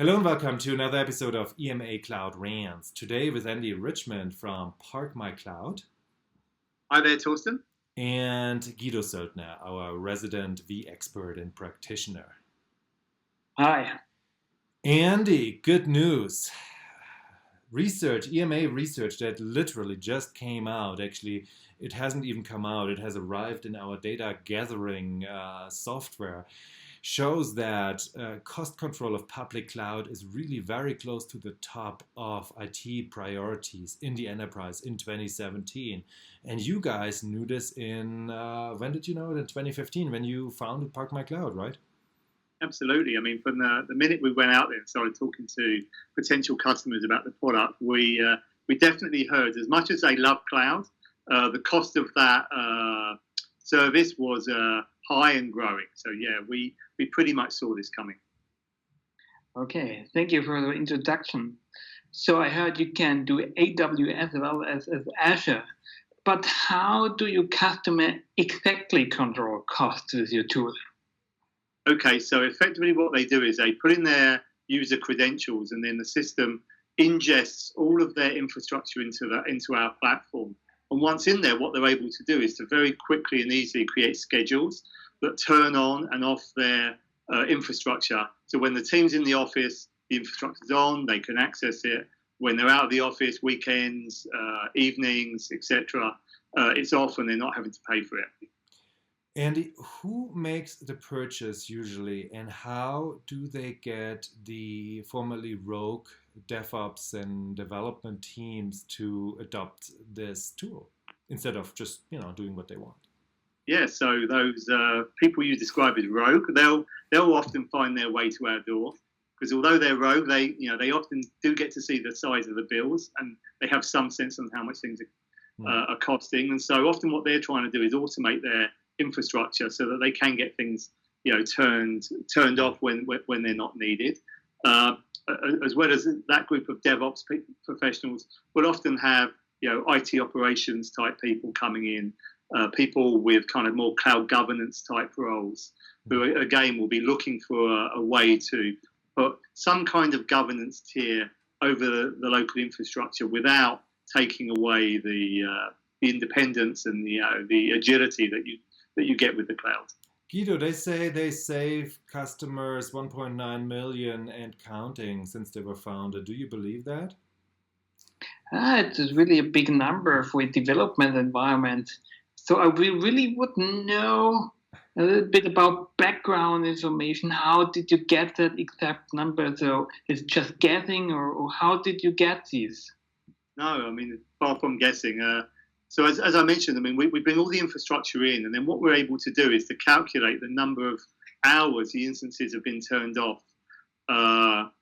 Hello and welcome to another episode of EMA Cloud Rants. Today with Richman from ParkMyCloud Hi there, Torsten. and Guido Soeldner, our resident vExpert and practitioner. Hi. Andy, good news. EMA research that literally just came out. Actually, it hasn't even come out. It has arrived in our data gathering software. Shows that cost control of public cloud is really very close to the top of IT priorities in the enterprise in 2017. And you guys knew this when did you know it? In 2015, when you founded ParkMyCloud, right? Absolutely. I mean, from the minute we went out there and started talking to potential customers about the product, we definitely heard, as much as they love cloud, the cost of that service was high and growing. So yeah, we pretty much saw this coming. Okay, thank you for the introduction. So I heard you can do AWS as well as Azure, but how do you customer exactly control costs with your tool? Okay, so effectively what they do is they put in their user credentials, and then the system ingests all of their infrastructure into our platform. And once in there, what they're able to do is to very quickly and easily create schedules that turn on and off their infrastructure. So when the team's in the office, the infrastructure's on, they can access it. When they're out of the office, weekends, evenings, etc., it's off and they're not having to pay for it. Andy, who makes the purchase usually, and how do they get the formerly rogue DevOps and development teams to adopt this tool instead of just doing what they want? Yeah, so those people you describe as rogue, they'll often find their way to our door, because although they're rogue, they often do get to see the size of the bills, and they have some sense on how much things are costing. And so often what they're trying to do is automate their infrastructure so that they can get things turned off when they're not needed. As well as that group of DevOps professionals will often have IT operations type people coming in. People with kind of more cloud governance type roles, who again will be looking for a way to put some kind of governance tier over the local infrastructure without taking away the independence and the agility that you get with the cloud. Guido, they say they save customers 1.9 million and counting since they were founded. Do you believe that? It's really a big number for a development environment. So we really would know a little bit about background information. How did you get that exact number? So it's just guessing, or how did you get these? No, I mean, far from guessing. So as I mentioned, I mean, we bring all the infrastructure in, and then what we're able to do is to calculate the number of hours the instances have been turned off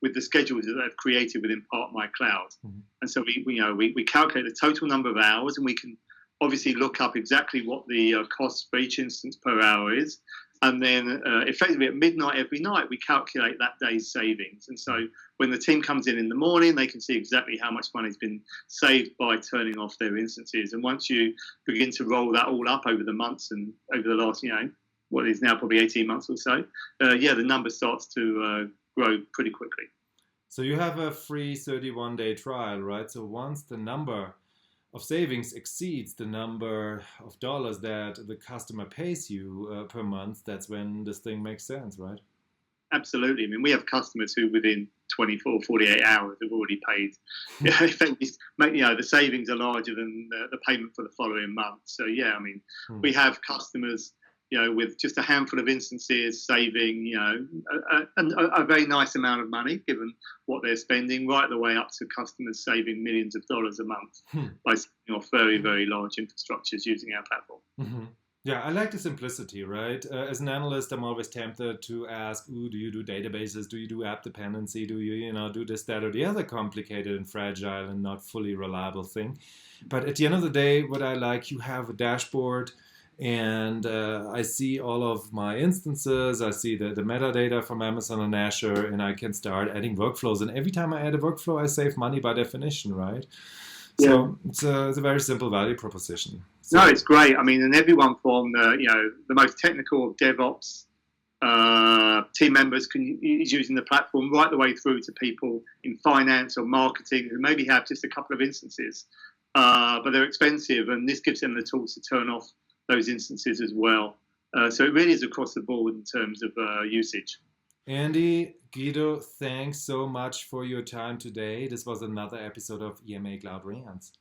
with the schedules that they've created within ParkMyCloud. Mm-hmm. And so we calculate the total number of hours, and we can obviously look up exactly what the cost for each instance per hour is. And then effectively at midnight every night, we calculate that day's savings. And so when the team comes in the morning, they can see exactly how much money's been saved by turning off their instances. And once you begin to roll that all up over the months and over the last, what is now probably 18 months or so, the number starts to grow pretty quickly. So you have a free 31-day trial, right? So once the number of savings exceeds the number of dollars that the customer pays you per month, that's when this thing makes sense, right? Absolutely. I mean, we have customers who within 24, 48 hours have already paid. The savings are larger than the payment for the following month. So yeah, I mean, we have customers with just a handful of instances saving, a very nice amount of money given what they're spending, right the way up to customers saving millions of dollars a month by setting off very, very large infrastructures using our platform. Mm-hmm. Yeah, I like the simplicity, right? As an analyst, I'm always tempted to ask, do you do databases? Do you do app dependency? Do you, do this, that, or the other complicated and fragile and not fully reliable thing? But at the end of the day, what I like, you have a dashboard, and I see all of my instances, I see the metadata from Amazon and Azure, and I can start adding workflows. And every time I add a workflow, I save money by definition, right? So it's a very simple value proposition. So, no, it's great. I mean, and everyone from the most technical of DevOps team members is using the platform right the way through to people in finance or marketing who maybe have just a couple of instances, but they're expensive, and this gives them the tools to turn off those instances as well. So it really is across the board in terms of usage. Andy, Guido, thanks so much for your time today. This was another episode of EMA Cloud Rants.